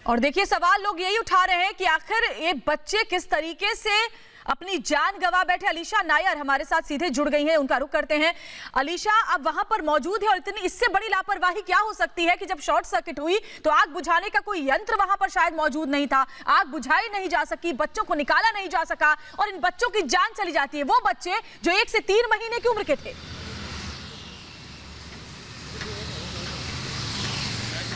और देखिए सवाल लोग यही उठा रहे हैं कि आखिर ये बच्चे किस तरीके से अपनी जान गंवा बैठे। अलीशा नायर हमारे साथ सीधे जुड़ गई हैं, उनका रुख करते हैं। अलीशा, अब वहां पर मौजूद है और इतनी इससे बड़ी लापरवाही क्या हो सकती है कि जब शॉर्ट सर्किट हुई तो आग बुझाने का कोई यंत्र वहां पर शायद मौजूद नहीं था, आग बुझाई नहीं जा सकी, बच्चों को निकाला नहीं जा सका और इन बच्चों की जान चली जाती है, वो बच्चे जो 1 से 3 महीने की उम्र के थे।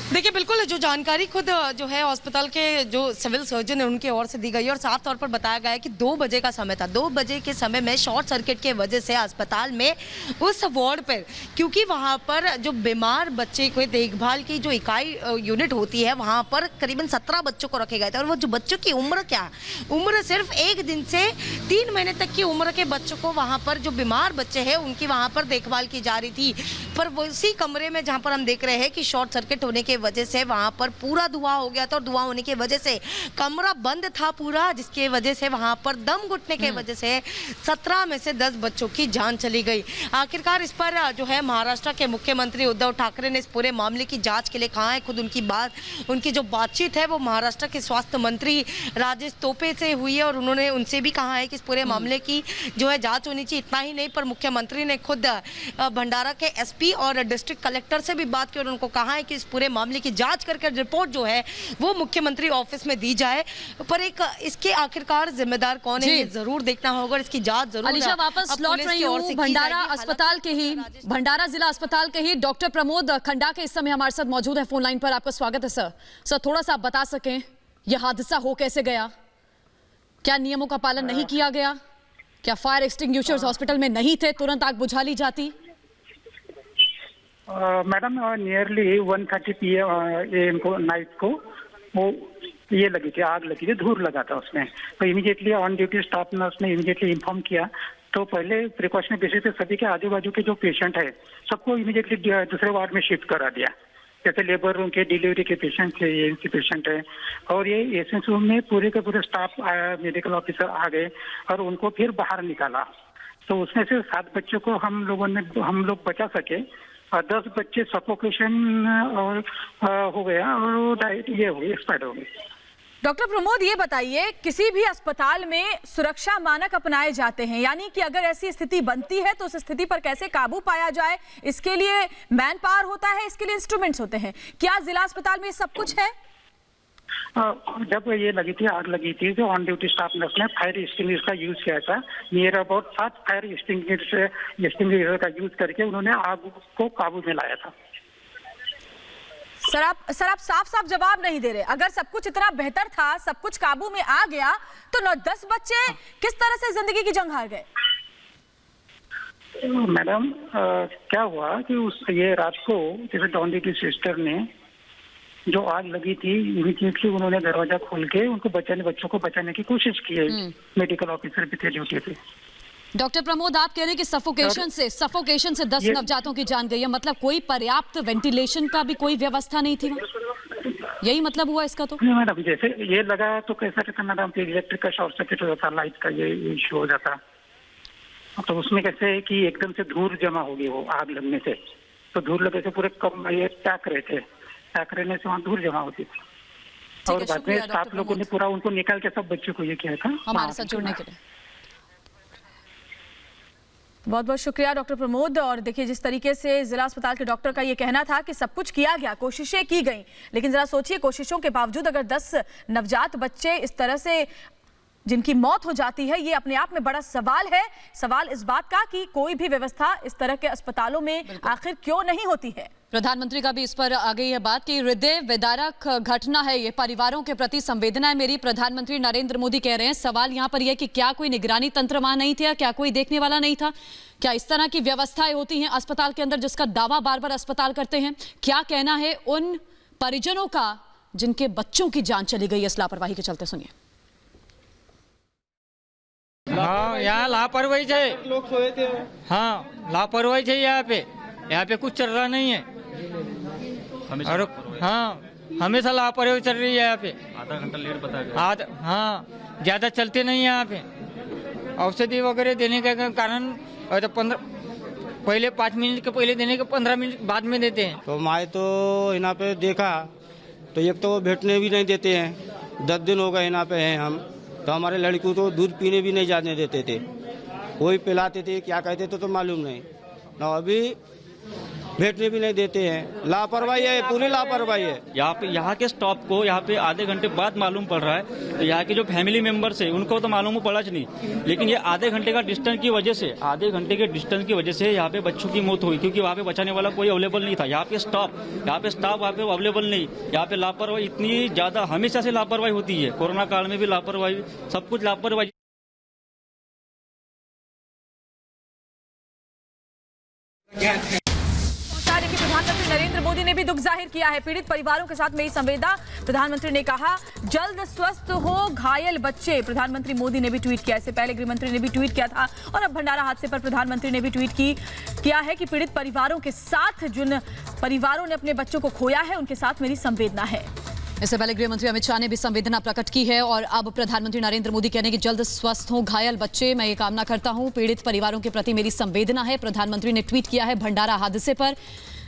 देखिए, बिल्कुल जो जानकारी खुद जो है अस्पताल के जो सिविल सर्जन है उनकी ओर से दी गई और साफ तौर पर बताया गया है कि 2 बजे का समय था। 2 बजे के समय में शॉर्ट सर्किट के वजह से अस्पताल में उस वार्ड पर, क्योंकि वहां पर जो बीमार बच्चे को देखभाल की जो इकाई यूनिट होती है वहां पर करीबन 17 बच्चों को रखे गए थे और वो जो बच्चों की उम्र उम्र सिर्फ 1 दिन से 3 महीने तक की उम्र के बच्चों को वहां पर जो बीमार बच्चे हैं उनकी वहां पर देखभाल की जा रही थी। पर उसी कमरे में जहां पर हम देख रहे हैं कि शॉर्ट सर्किट होने के वजह से वहां पर पूरा धुआं हो गया था और धुआं होने की वजह से कमरा बंद था पूरा, जिसके वजह से वहां पर दम घुटने के वजह से 17 में से 10 बच्चों की जान चली गई। आखिरकार इस पर जो है महाराष्ट्र के मुख्यमंत्री उद्धव ठाकरे ने इस पूरे मामले की जांच के लिए कहा है। खुद उनकी जो बातचीत है वो महाराष्ट्र के स्वास्थ्य मंत्री राजेश टोपे से हुई है और उन्होंने उनसे भी कहा है कि इस पूरे मामले की जो है जांच होनी चाहिए। इतना ही नहीं, पर मुख्यमंत्री ने खुद भंडारा के एसपी और डिस्ट्रिक्ट कलेक्टर से भी बात की और उनको कहा है कि इस पूरे मामले की जांच करके रिपोर्ट जो है वो मुख्यमंत्री ऑफिस में दी जाए। पर एक इसके आखिरकार जिम्मेदार कौन है ये जरूर देखना होगा, इसकी जांच जरूर। अलीशा, वापस लौट रही हूं भंडारा अस्पताल के ही, भंडारा जिला अस्पताल के ही डॉक्टर प्रमोद खंडाके इस समय हमारे साथ मौजूद है फोन लाइन पर। आपका स्वागत है सर। सर, थोड़ा सा आप बता सकें यह हादसा हो कैसे गया, क्या नियमों का पालन नहीं किया गया, क्या फायर एक्सटिंग्विशर्स हॉस्पिटल में नहीं थे, तुरंत आग बुझा ली जाती? मैडम, नियरली 1:30 PM को नाइट को वो ये लगी थी, आग लगी थी, धूल लगा था उसमें। तो immediately on duty staff nurse ने इमीडिएटली इन्फॉर्म किया। तो पहले प्रिकॉशनरी बेसिस पे सभी के आजू बाजू के जो पेशेंट है सबको इमीडिएटली दूसरे वार्ड में शिफ्ट करा दिया। जैसे लेबर रूम के डिलीवरी के पेशेंट थे, एएनसी पेशेंट है, और ये एएनसी रूम में पूरे के पूरे स्टाफ आया, मेडिकल ऑफिसर आ गए और उनको फिर बाहर निकाला। तो उसमें से 7 बच्चों को हम लोग बचा सके और 10 बच्चे सफोकेशन और हो गया और ये हो गई, एक्सपायर हो गई। डॉक्टर प्रमोद, ये बताइए, किसी भी अस्पताल में सुरक्षा मानक अपनाए जाते हैं, यानी कि अगर ऐसी स्थिति बनती है तो उस स्थिति पर कैसे काबू पाया जाए, इसके लिए मैन पावर होता है, इसके लिए इंस्ट्रूमेंट्स होते हैं। क्या जिला अस्पताल में सब कुछ है? जब ये लगी थी, आग लगी थी, तो ऑन ड्यूटी स्टाफ नर्स ने फायर एक्सटिंग्विशर का यूज किया था। नियर अबाउट 7 फायर एक्सटिंग्विशर का यूज करके उन्होंने आग को काबू में लाया था। सर आप साफ जवाब नहीं दे रहे। अगर सब कुछ इतना बेहतर था, सब कुछ काबू में आ गया, तो 9-10 बच्चे किस तरह से जिंदगी की जंग हार गए? मैडम, क्या हुआ कि ये रात को जैसे ऑन ड्यूटी सिस्टर ने जो आग लगी थी, इमीडिएटली उन्होंने दरवाजा खोल के बच्चों को बचाने की कोशिश की है। मेडिकल ऑफिसर भी थे ड्यूटी पे। डॉक्टर प्रमोद, आप कह रहे हैं कि सफोकेशन से 10 नवजातों की जान गई है, मतलब कोई पर्याप्त वेंटिलेशन का भी कोई व्यवस्था नहीं थी? यही मतलब हुआ इसका? तो नहीं मैडम, जैसे ये लगा तो कैसा रहता मैडम कि इलेक्ट्रिक का शॉर्ट सर्किट हो जाता, लाइट का ये इश्यू हो जाता। तो उसमें कैसे है कि एकदम से धूल जमा होगी वो आग लगने से, तो धूल लगे से पूरे ये पैक रहने से वहाँ धूल जमा होती थी। और बाद में 7 लोगों ने पूरा उनको निकाल के सब बच्चों को ये किया था। हमारे साथ जुड़ने के लिए बहुत बहुत शुक्रिया डॉक्टर प्रमोद। और देखिए, जिस तरीके से जिला अस्पताल के डॉक्टर का ये कहना था कि सब कुछ किया गया, कोशिशें की गई, लेकिन जरा सोचिए, कोशिशों के बावजूद अगर 10 नवजात बच्चे इस तरह से जिनकी मौत हो जाती है, ये अपने आप में बड़ा सवाल है। सवाल इस बात का कि कोई भी व्यवस्था इस तरह के अस्पतालों में आखिर क्यों नहीं होती है। प्रधानमंत्री का भी इस पर आ गई है बात कि हृदय विदारक घटना है ये, परिवारों के प्रति संवेदना है मेरी। प्रधानमंत्री नरेंद्र मोदी कह रहे हैं, सवाल यहाँ पर यह कि क्या कोई निगरानी तंत्र वहां नहीं था, क्या कोई देखने वाला नहीं था, क्या इस तरह की व्यवस्थाएं होती हैं अस्पताल के अंदर जिसका दावा बार बार अस्पताल करते हैं? क्या कहना है उन परिजनों का जिनके बच्चों की जान चली गई इस लापरवाही के चलते? सुनिए। हाँ, यहाँ लापरवाही है। लोग सोए थे। हाँ, लापरवाही है यहाँ पे कुछ चल रहा नहीं है। और हाँ, हमेशा लापरवाही चल रही है यहाँ पे। आधा घंटा लेट बताया। हाँ, ज्यादा चलते नहीं यहाँ पे। औषधि वगैरह देने के कारण तो 5 मिनट के पहले देने के 15 मिनट बाद में देते हैं। तो मैं तो यहाँ पे देखा तो एक तो वो बैठने भी नहीं देते हैं। 10 दिन हो गए यहाँ पे हैं हम, तो हमारे लड़की को दूध पीने भी नहीं जाने देते थे, वही पिलाते थे, क्या कहते थे तो मालूम नहीं ना, अभी बैठने भी नहीं देते हैं। लापरवाही है, पूरी लापरवाही है। यहाँ के स्टॉप को यहाँ पे आधे घंटे बाद मालूम पड़ रहा है, तो यहाँ के जो फैमिली मेंबर्स है उनको तो मालूम पड़ा नहीं, लेकिन ये आधे घंटे का डिस्टेंस की वजह से, आधे घंटे के डिस्टेंस की वजह से यहाँ पे बच्चों की मौत हुई, क्योंकि वहाँ पे बचाने वाला कोई अवेलेबल नहीं था। यहाँ पे स्टाफ वहाँ पे अवेलेबल नहीं। यहाँ पे लापरवाही इतनी ज्यादा, हमेशा से लापरवाही होती है, कोरोना काल में भी लापरवाही, सब कुछ लापरवाही। प्रधानमंत्री नरेंद्र मोदी ने भी दुख जाहिर किया है। पीड़ित परिवारों के साथ मेरी संवेदना, प्रधानमंत्री ने कहा जल्द स्वस्थ हो घायल बच्चे। प्रधानमंत्री मोदी ने भी ट्वीट किया, इससे पहले गृह मंत्री ने भी ट्वीट किया था, और अब भंडारा हादसे पर प्रधानमंत्री ने भी ट्वीट किया है कि पीड़ित परिवारों के साथ, जिन परिवारों ने अपने बच्चों को खोया है, उनके साथ मेरी संवेदना है। इससे पहले गृह मंत्री अमित शाह ने भी संवेदना प्रकट की है, और अब प्रधानमंत्री नरेंद्र मोदी कहने कि जल्द स्वस्थ हो घायल बच्चे, मैं ये कामना करता हूं, पीड़ित परिवारों के प्रति मेरी संवेदना है। प्रधानमंत्री ने ट्वीट किया है भंडारा हादसे पर।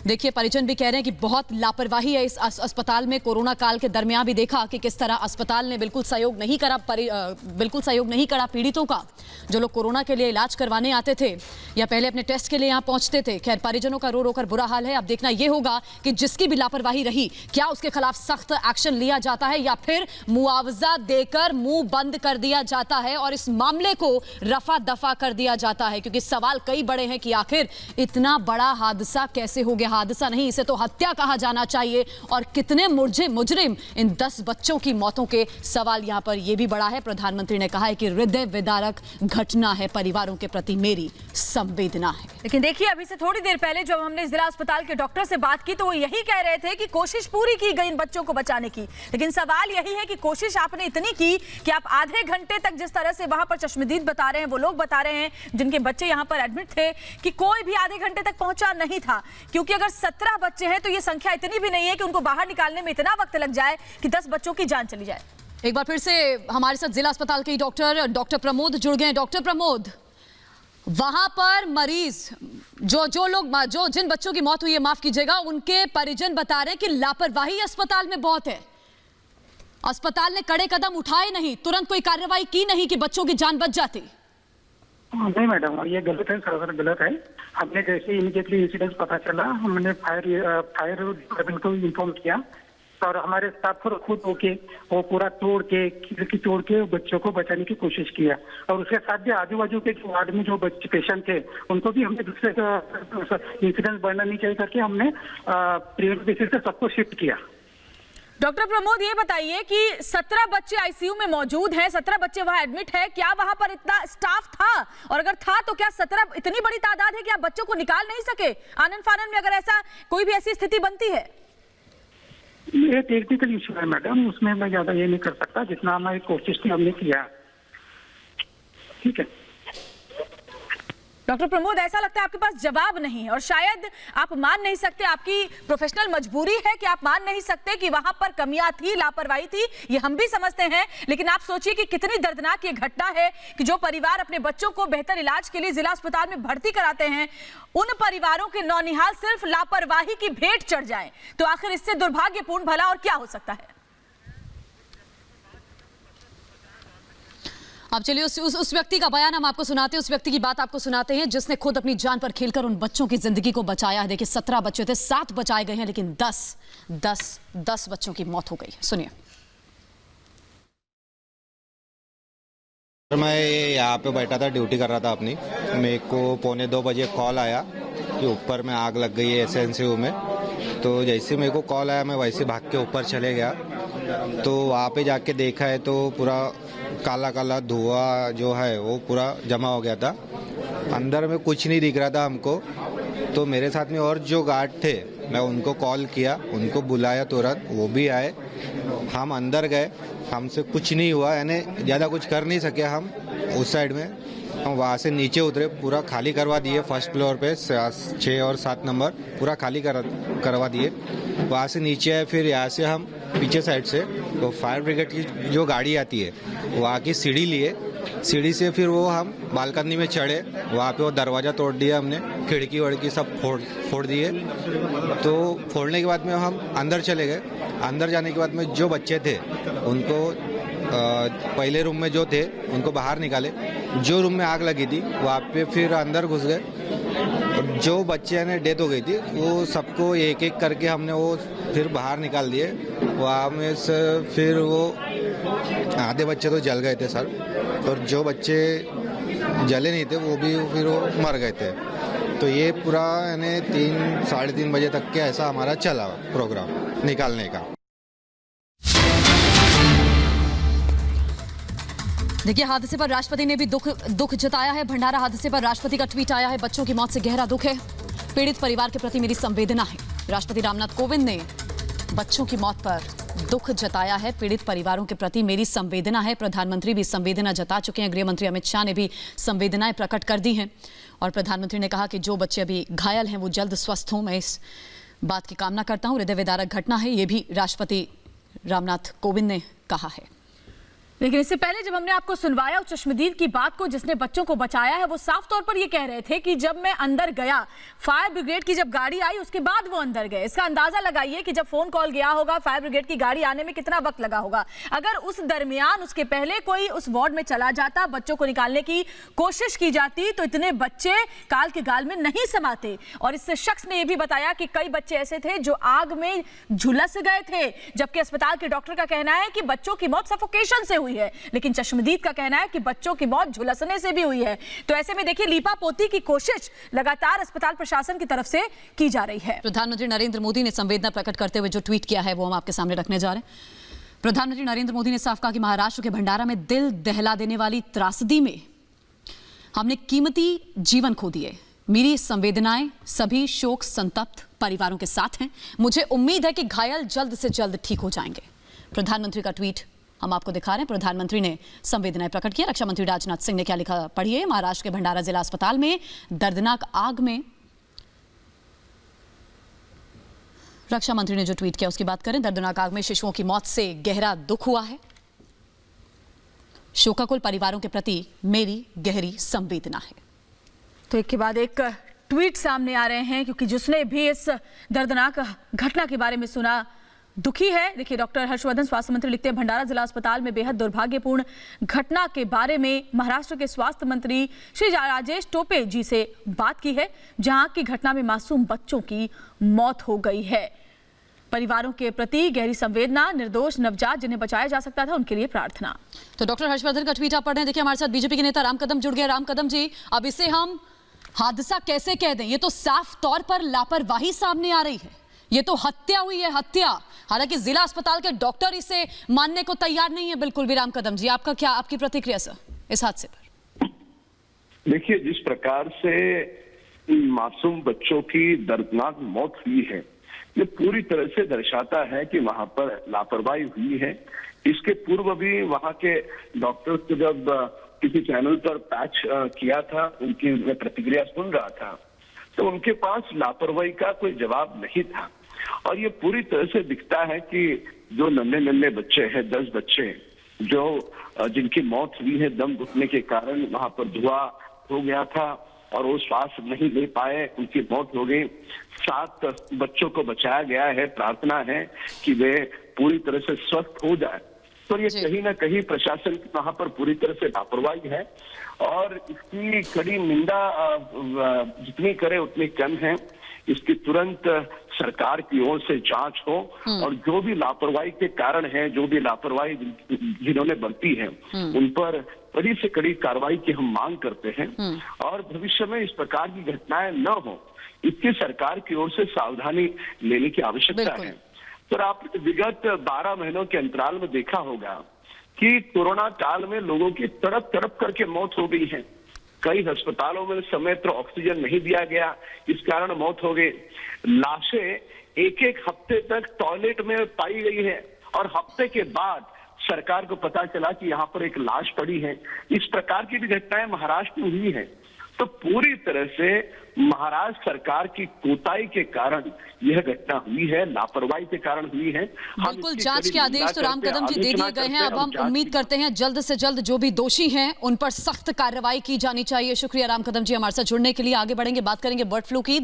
देखिए, परिजन भी कह रहे हैं कि बहुत लापरवाही है इस अस्पताल में। कोरोना काल के दरमियान भी देखा कि किस तरह अस्पताल ने बिल्कुल सहयोग नहीं करा पीड़ितों का, जो लोग कोरोना के लिए इलाज करवाने आते थे या पहले अपने टेस्ट के लिए यहाँ पहुंचते थे। खैर, परिजनों का रो रो कर बुरा हाल है। अब देखना यह होगा कि जिसकी भी लापरवाही रही, क्या उसके खिलाफ सख्त एक्शन लिया जाता है या फिर मुआवजा देकर मुंह बंद कर दिया जाता है और इस मामले को रफा दफा कर दिया जाता है। क्योंकि सवाल कई बड़े हैं कि आखिर इतना बड़ा हादसा कैसे हो गया। हादसा नहीं, इसे तो हत्या कहा जाना चाहिए। और कितने मुजरिम इन 10 बच्चों की मौतों के सवाल यहां पर यह भी बड़ा है। प्रधानमंत्री ने कहा है कि हृदय विदारक घटना है, परिवारों के प्रति मेरी संवेदना है। लेकिन देखिए, अभी से थोड़ी देर पहले जब हमने जिला अस्पताल के डॉक्टर से बात की तो वो यही कह रहे थे कि कोशिश पूरी की गई इन बच्चों को बचाने की। लेकिन सवाल यही है कि कोशिश आपने इतनी की कि आप आधे घंटे तक, जिस तरह से वहां पर चश्मदीद बता रहे हैं, वो लोग बता रहे हैं जिनके बच्चे यहां पर एडमिट थे, कि कोई भी आधे घंटे तक पहुंचा नहीं था। क्योंकि अगर 17 बच्चे हैं तो ये संख्या इतनी भी नहीं है कि उनको बाहर निकालने में इतना वक्त लग जाए कि 10 बच्चों की जान चली जाए। एक बार फिर से हमारे साथ जिला अस्पताल के डॉक्टर प्रमोद जुड़ गए हैं। डॉक्टर प्रमोद, वहां पर मरीज जो जिन बच्चों की मौत हुई है, माफ कीजिएगा, उनके परिजन बता रहे हैं कि लापरवाही अस्पताल में बहुत है। अस्पताल ने कड़े कदम उठाए नहीं, तुरंत कोई कार्रवाई की नहीं कि बच्चों की जान बच जाती। नहीं मैडम, ये गलत है, सरासर गलत है। हमने जैसे इमीडिएटली इंसिडेंट पता चला, हमने फायर डिपार्टमेंट को इन्फॉर्म किया, और हमारे स्टाफ को खुद होके वो पूरा खिड़की तोड़ के बच्चों को बचाने की कोशिश किया। और उसके साथ भी आजू बाजू के वार्ड में जो बच्चे पेशेंट थे उनको भी हमने दूसरे इंसिडेंट बढ़ना नहीं चाहिए करके हमने प्रिवेंटिव बेसिस पे सबको शिफ्ट किया। डॉक्टर प्रमोद, ये बताइए कि 17 बच्चे आईसीयू में मौजूद हैं, 17 बच्चे वहां एडमिट है, क्या वहां पर इतना स्टाफ था? और अगर था तो क्या 17 इतनी बड़ी तादाद है कि आप बच्चों को निकाल नहीं सके आनन फानन में, अगर ऐसा कोई भी ऐसी स्थिति बनती है? ये टेक्निकल इशू है मैडम, उसमें मैं ज्यादा ये नहीं कर सकता, जितना हमारी कोशिश थी हमने किया। ठीक है डॉक्टर प्रमोद, ऐसा लगता है आपके पास जवाब नहीं है, और शायद आप मान नहीं सकते, आपकी प्रोफेशनल मजबूरी है कि आप मान नहीं सकते कि वहां पर कमियां थी, लापरवाही थी, ये हम भी समझते हैं। लेकिन आप सोचिए कि कितनी दर्दनाक ये घटना है कि जो परिवार अपने बच्चों को बेहतर इलाज के लिए जिला अस्पताल में भर्ती कराते हैं, उन परिवारों के नौनिहाल सिर्फ लापरवाही की भेंट चढ़ जाए, तो आखिर इससे दुर्भाग्यपूर्ण भला और क्या हो सकता है? अब चलिए उस व्यक्ति का बयान हम आपको सुनाते हैं, उस व्यक्ति की बात आपको सुनाते हैं जिसने खुद अपनी जान पर खेलकर उन बच्चों की जिंदगी को बचाया है। देखिए, 17 बच्चे थे, 7 बचाए गए हैं, लेकिन 10 बच्चों की मौत हो गई। सुनिए। मैं यहाँ पे बैठा था, ड्यूटी कर रहा था अपनी। मेरे को 1:45 बजे कॉल आया कि ऊपर में आग लग गई है एसएनसीयू में। तो जैसे मेरे को कॉल आया, मैं वैसे भाग के ऊपर चले गया। तो वहाँ पे जाके देखा है तो पूरा काला काला धुआं जो है वो पूरा जमा हो गया था, अंदर में कुछ नहीं दिख रहा था हमको। तो मेरे साथ में और जो गार्ड थे, मैं उनको कॉल किया, उनको बुलाया तुरंत, वो भी आए। हम अंदर गए, हमसे कुछ नहीं हुआ, यानी ज़्यादा कुछ कर नहीं सके हम उस साइड में। हम वहाँ से नीचे उतरे, पूरा खाली करवा दिए, फर्स्ट फ्लोर पे 6 और 7 नंबर पूरा खाली करवा दिए। वहाँ से नीचे आए, फिर यहाँ से हम पीछे साइड से तो फायर ब्रिगेड की जो गाड़ी आती है वहाँ की सीढ़ी लिए, सीढ़ी से फिर वो हम बालकनी में चढ़े, वहाँ पे वो दरवाज़ा तोड़ दिया हमने खिड़की वड़की सब फोड़ दिए। तो फोड़ने के बाद में हम अंदर चले गए। अंदर जाने के बाद में जो बच्चे थे उनको पहले रूम में जो थे उनको बाहर निकाले। जो रूम में आग लगी थी वहाँ पे फिर अंदर घुस गए और जो बच्चे ने डेथ हो गई थी वो सबको एक एक करके हमने वो फिर बाहर निकाल दिए। वहाँ में से फिर वो आधे बच्चे तो जल गए थे सर, और जो बच्चे जले नहीं थे वो भी फिर वो मर गए थे। तो ये पूरा यानी 3-3:30 बजे तक के ऐसा हमारा चला प्रोग्राम निकालने का। देखिए, हादसे पर राष्ट्रपति ने भी दुख जताया है। भंडारा हादसे पर राष्ट्रपति का ट्वीट आया है। बच्चों की मौत से गहरा दुख है, पीड़ित परिवार के प्रति मेरी संवेदना है। राष्ट्रपति रामनाथ कोविंद ने बच्चों की मौत पर दुख जताया है, पीड़ित परिवारों के प्रति मेरी संवेदना है। प्रधानमंत्री भी संवेदना जता चुके हैं। गृह मंत्री अमित शाह ने भी संवेदनाएं प्रकट कर दी हैं और प्रधानमंत्री ने कहा कि जो बच्चे अभी घायल हैं वो जल्द स्वस्थ हों। मैं इस बात की कामना करता हूं। हृदय विदारक घटना है, ये भी राष्ट्रपति रामनाथ कोविंद ने कहा है। लेकिन इससे पहले जब हमने आपको सुनवाया उस चश्मदीद की बात को जिसने बच्चों को बचाया है, वो साफ तौर पर ये कह रहे थे कि जब मैं अंदर गया, फायर ब्रिगेड की जब गाड़ी आई उसके बाद वो अंदर गए। इसका अंदाजा लगाइए कि जब फोन कॉल गया होगा, फायर ब्रिगेड की गाड़ी आने में कितना वक्त लगा होगा। अगर उस दरमियान उसके पहले कोई उस वार्ड में चला जाता, बच्चों को निकालने की कोशिश की जाती, तो इतने बच्चे काल के गाल में नहीं समाते। और इस शख्स ने यह भी बताया कि कई बच्चे ऐसे थे जो आग में झुलस गए थे, जबकि अस्पताल के डॉक्टर का कहना है कि बच्चों की मौत सफोकेशन से हुई है, लेकिन चश्मदीद का कहना है कि बच्चों की मौत झुलसने से भी हुई है। तो ऐसे में देखिए, लीपा पोती की कोशिश लगातार अस्पताल प्रशासन की तरफ से की जा रही है। प्रधानमंत्री नरेंद्र मोदी ने संवेदना प्रकट करते हुए जो ट्वीट किया है वो हम आपके सामने रखने जा रहे हैं। प्रधानमंत्री नरेंद्र मोदी ने साफ कहा कि महाराष्ट्र के भंडारा में दिल दहला देने वाली त्रासदी में हमने कीमती जीवन खो दिए। मेरी संवेदनाएं सभी शोक संतप्त परिवारों के साथ हैं। मुझे उम्मीद है कि घायल जल्द से जल्द ठीक हो जाएंगे। प्रधानमंत्री का ट्वीट हम आपको दिखा रहे हैं। प्रधानमंत्री ने संवेदनाएं प्रकट किया। रक्षा मंत्री राजनाथ सिंह ने क्या लिखा पढ़िए। महाराष्ट्र के भंडारा जिला अस्पताल में दर्दनाक आग में, रक्षा मंत्री ने जो ट्वीट किया उसकी बात करें। दर्दनाक आग में शिशुओं की मौत से गहरा दुख हुआ है। शोकाकुल परिवारों के प्रति मेरी गहरी संवेदना है। तो एक के बाद एक ट्वीट सामने आ रहे हैं, क्योंकि जिसने भी इस दर्दनाक घटना के बारे में सुना दुखी है। देखिए, डॉक्टर हर्षवर्धन स्वास्थ्य मंत्री लिखते हैं, भंडारा जिला अस्पताल में बेहद दुर्भाग्यपूर्ण घटना के बारे में महाराष्ट्र के स्वास्थ्य मंत्री श्री राजेश टोपे जी से बात की है, जहां की घटना में मासूम बच्चों की मौत हो गई है। परिवारों के प्रति गहरी संवेदना, निर्दोष नवजात जिन्हें बचाया जा सकता था उनके लिए प्रार्थना। तो डॉक्टर हर्षवर्धन का ट्वीट आप पढ़ रहे हैं। देखिए, हमारे साथ बीजेपी के नेता राम कदम जुड़ गए। राम कदम जी, अब इसे हम हादसा कैसे कह दें? ये तो साफ तौर पर लापरवाही सामने आ रही है। ये तो हत्या हुई है, हत्या। हालांकि जिला अस्पताल के डॉक्टर इसे मानने को तैयार नहीं है बिल्कुल भी। राम कदम जी, आपका क्या, आपकी प्रतिक्रिया सर इस हादसे पर? देखिए, जिस प्रकार से मासूम बच्चों की दर्दनाक मौत हुई है, ये पूरी तरह से दर्शाता है कि वहां पर लापरवाही हुई है। इसके पूर्व भी वहां के डॉक्टर्स को जब किसी चैनल पर पैच किया था, उनकी मैं प्रतिक्रिया सुन रहा था, तो उनके पास लापरवाही का कोई जवाब नहीं था। और ये पूरी तरह से दिखता है कि जो नन्हे बच्चे हैं, 10 बच्चे जो जिनकी मौत हुई है दम घुटने के कारण, वहां पर धुआं हो गया था और वो श्वास नहीं ले पाए, उनकी मौत हो गई। 7 बच्चों को बचाया गया है। प्रार्थना है कि वे पूरी तरह से स्वस्थ हो जाए। तो ये कहीं ना कहीं प्रशासन की वहां पर पूरी तरह से लापरवाही है और इसकी कड़ी निंदा जितनी करे उतनी कम है। इसकी तुरंत सरकार की ओर से जांच हो और जो भी लापरवाही के कारण है, जो भी लापरवाही जिन्होंने बरती है, उन पर कड़ी से कड़ी कार्रवाई की हम मांग करते हैं और भविष्य में इस प्रकार की घटनाएं न हो, इसकी सरकार की ओर से सावधानी लेने की आवश्यकता है। तो आपने विगत 12 महीनों के अंतराल में देखा होगा कि कोरोना काल में लोगों की तड़प तड़प करके मौत हो गई है। कई अस्पतालों में समय पर ऑक्सीजन नहीं दिया गया, इस कारण मौत हो गई। लाशें एक हफ्ते तक टॉयलेट में पाई गई है और हफ्ते के बाद सरकार को पता चला कि यहाँ पर एक लाश पड़ी है। इस प्रकार की भी घटनाएं महाराष्ट्र में हुई है। तो पूरी तरह से महाराष्ट्र सरकार की कोताही के कारण यह घटना हुई है, लापरवाही के कारण हुई है। बिल्कुल, जांच के आदेश तो राम कदम जी दे दिए गए हैं। अब हम उम्मीद करते हैं जल्द से जल्द जो भी दोषी हैं उन पर सख्त कार्रवाई की जानी चाहिए। शुक्रिया राम कदम जी हमारे साथ जुड़ने के लिए। आगे बढ़ेंगे, बात करेंगे बर्ड फ्लू की।